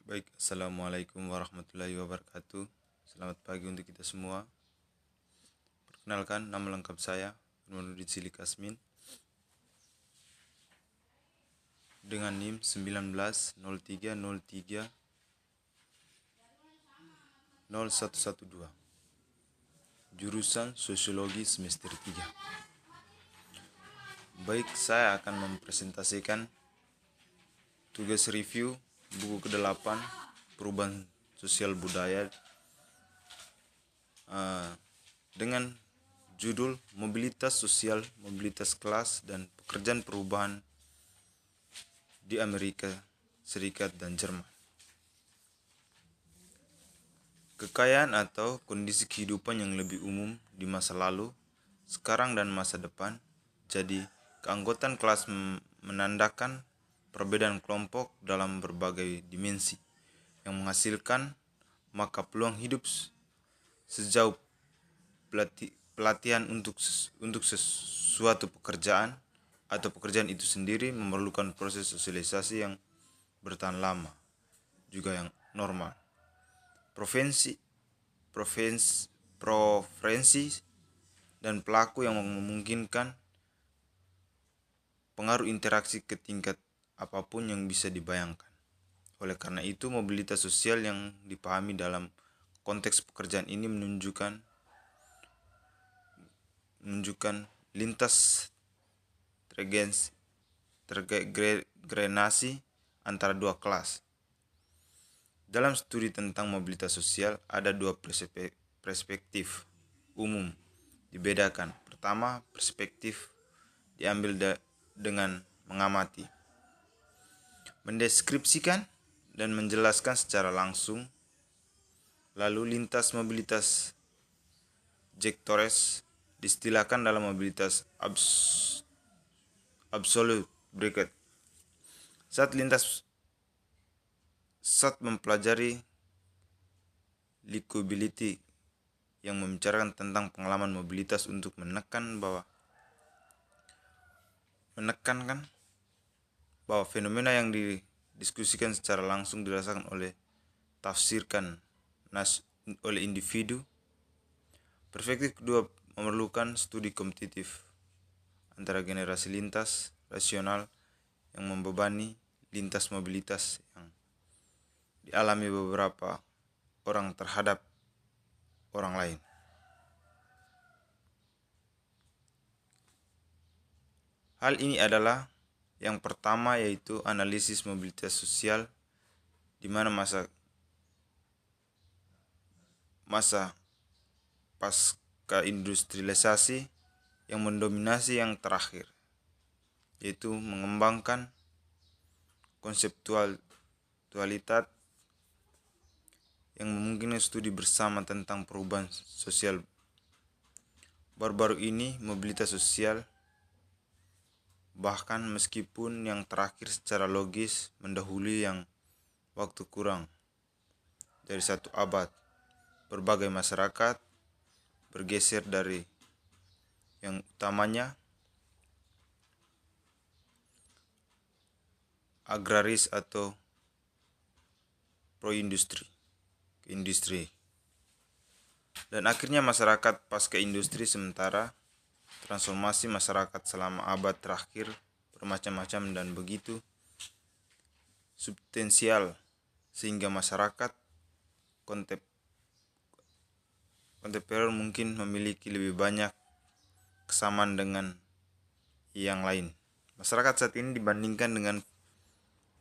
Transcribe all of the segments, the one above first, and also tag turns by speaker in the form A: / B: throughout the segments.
A: Baik, Assalamualaikum warahmatullahi wabarakatuh. Selamat pagi untuk kita semua. Perkenalkan, nama lengkap saya Nurudin Silik Asmin dengan NIM 1903030112, jurusan Sosiologi semester 3. Baik, saya akan mempresentasikan tugas review buku ke-8 Perubahan Sosial Budaya dengan judul Mobilitas Sosial, Mobilitas Kelas, dan Pekerjaan Perubahan di Amerika Serikat dan Jerman. Kekayaan atau kondisi kehidupan yang lebih umum di masa lalu, sekarang dan masa depan. Jadi, keanggotaan kelas menandakan perbedaan kelompok dalam berbagai dimensi yang menghasilkan maka peluang hidup sejauh pelatihan untuk sesuatu pekerjaan atau pekerjaan itu sendiri memerlukan proses sosialisasi yang bertahan lama, juga yang normal. Preferensi dan pelaku yang memungkinkan pengaruh interaksi ke tingkat apapun yang bisa dibayangkan. Oleh karena itu, mobilitas sosial yang dipahami dalam konteks pekerjaan ini menunjukkan lintas tergrenasi antara dua kelas. Dalam studi tentang mobilitas sosial, ada dua perspektif umum dibedakan. Pertama, perspektif diambil dengan mengamati, mendeskripsikan, dan menjelaskan secara langsung. Lalu lintas mobilitas jektores distilahkan dalam mobilitas absolut berikut. Saat mempelajari likability yang membicarakan tentang pengalaman mobilitas untuk menekankan bahwa fenomena yang didiskusikan secara langsung dirasakan tafsirkan oleh individu. Perspektif kedua memerlukan studi kompetitif antara generasi lintas rasional yang membebani lintas mobilitas yang dialami beberapa orang terhadap orang lain. Hal ini adalah yang pertama, yaitu analisis mobilitas sosial, di mana masa pasca industrialisasi yang mendominasi yang terakhir, yaitu mengembangkan konseptualitas yang memungkinkan studi bersama tentang perubahan sosial. Baru-baru ini mobilitas sosial, bahkan meskipun yang terakhir secara logis mendahului yang waktu kurang dari 1 abad, berbagai masyarakat bergeser dari yang utamanya agraris atau pro-industri ke industri, dan akhirnya masyarakat pasca industri. Sementara transformasi masyarakat selama abad terakhir bermacam-macam dan begitu substansial sehingga masyarakat kontemporer mungkin memiliki lebih banyak kesamaan dengan yang lain. Masyarakat saat ini dibandingkan dengan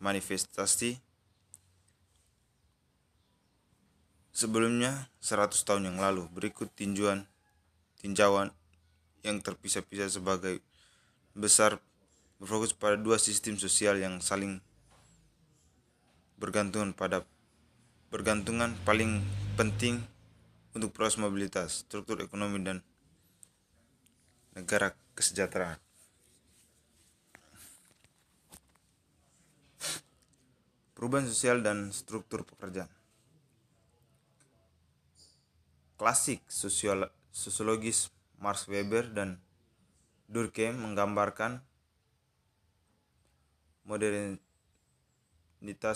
A: manifestasi sebelumnya 100 tahun yang lalu. Berikut tinjauan yang terpisah-pisah sebagai besar berfokus pada dua sistem sosial yang saling bergantungan paling penting untuk proses mobilitas, struktur ekonomi, dan negara kesejahteraan. Perubahan sosial dan struktur pekerjaan. Klasik sosiologis Max Weber dan Durkheim menggambarkan modernitas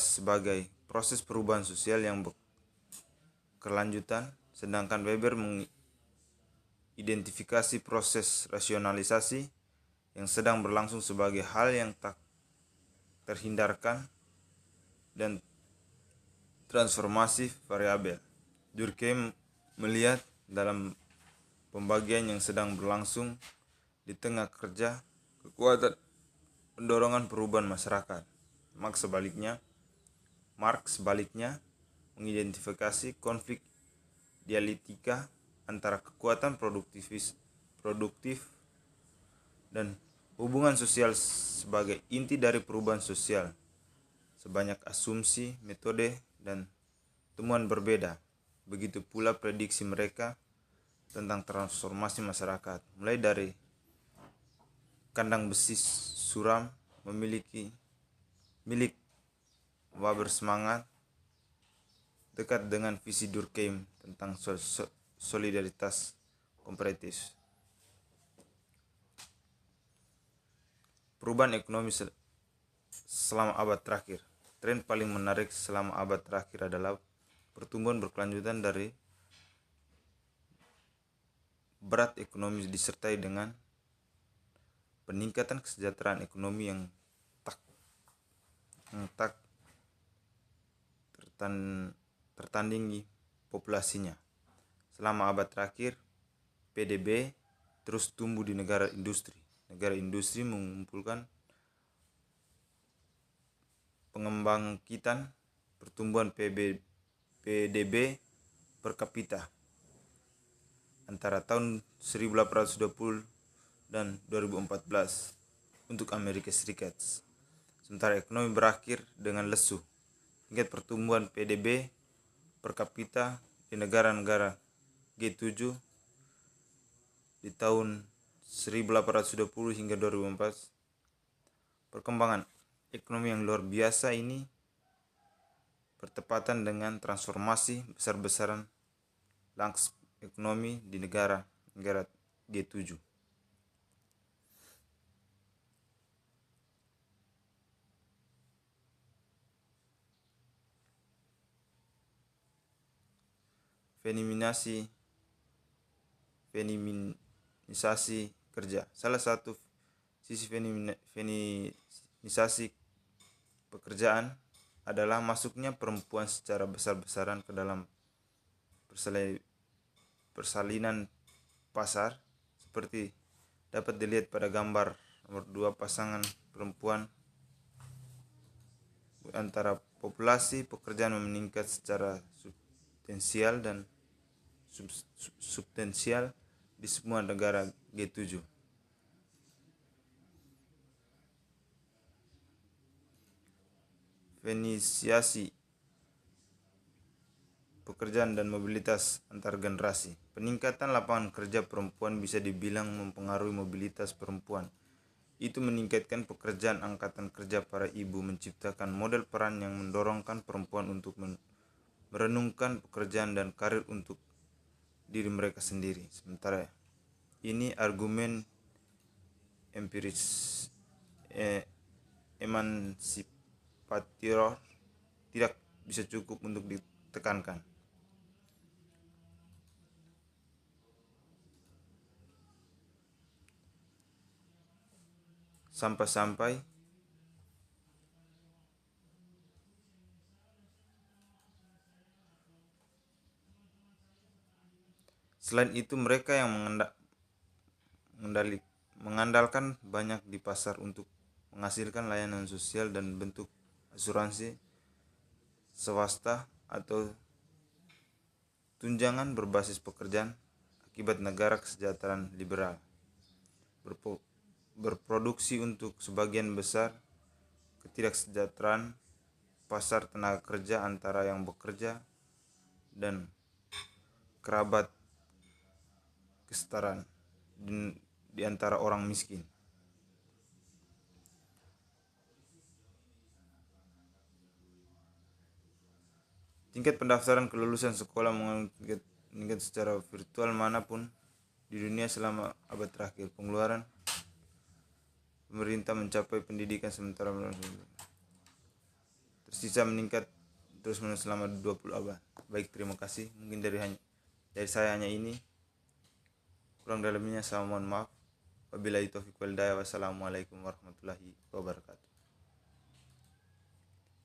A: sebagai proses perubahan sosial yang berkelanjutan, sedangkan Weber mengidentifikasi proses rasionalisasi yang sedang berlangsung sebagai hal yang tak terhindarkan dan transformasi variabel. Durkheim melihat dalam pembagian yang sedang berlangsung di tengah kerja kekuatan pendorongan perubahan masyarakat. Marx sebaliknya mengidentifikasi konflik dialektika antara kekuatan produktif dan hubungan sosial sebagai inti dari perubahan sosial. Sebanyak asumsi, metode, dan temuan berbeda. Begitu pula prediksi mereka tentang transformasi masyarakat, mulai dari kandang besi suram milik Weber semangat dekat dengan visi Durkheim tentang solidaritas komparatif. Perubahan ekonomi selama abad terakhir. Tren paling menarik selama abad terakhir adalah pertumbuhan berkelanjutan dari berat ekonomi disertai dengan peningkatan kesejahteraan ekonomi yang tak tertandingi populasinya. Selama abad terakhir, PDB terus tumbuh di negara industri. Negara industri mengumpulkan pengembangkitan pertumbuhan PDB per kapita antara tahun 1820 dan 2014 untuk Amerika Serikat. Sementara ekonomi berakhir dengan lesu. Tingkat pertumbuhan PDB per kapita di negara-negara G7 di tahun 1820 hingga 2014. Perkembangan ekonomi yang luar biasa ini bertepatan dengan transformasi besar-besaran lanskap ekonomi di negara-negara G7. Feminisasi kerja. Salah satu sisi feminisasi pekerjaan adalah masuknya perempuan secara besar-besaran ke dalam persalinan pasar, seperti dapat dilihat pada gambar nomor 2. Pasangan perempuan antara populasi pekerjaan meningkat secara substansial di semua negara G7. Feminisasi pekerjaan dan mobilitas antar generasi. Peningkatan lapangan kerja perempuan bisa dibilang mempengaruhi mobilitas perempuan. Itu meningkatkan pekerjaan angkatan kerja para ibu, menciptakan model peran yang mendorongkan perempuan untuk merenungkan pekerjaan dan karir untuk diri mereka sendiri. Sementara ini argumen empiris emansipator tidak bisa cukup untuk ditekankan. Sampai-sampai selain itu mereka yang mengandalkan banyak di pasar untuk menghasilkan layanan sosial dan bentuk asuransi swasta atau tunjangan berbasis pekerjaan akibat negara kesejahteraan liberal berproduksi untuk sebagian besar ketidaksejahteraan pasar tenaga kerja antara yang bekerja dan kerabat kesetaraan di antara orang miskin. Tingkat pendaftaran kelulusan sekolah meningkat secara virtual manapun di dunia selama abad terakhir. Pengeluaran pemerintah mencapai pendidikan sementara tersisa meningkat terus menerus selama 20 abad. Baik, terima kasih. Mungkin dari saya hanya ini. Kurang dalamnya saya mohon maaf. Wabillahi taufiq wal hidayah. Wassalamualaikum warahmatullahi wabarakatuh.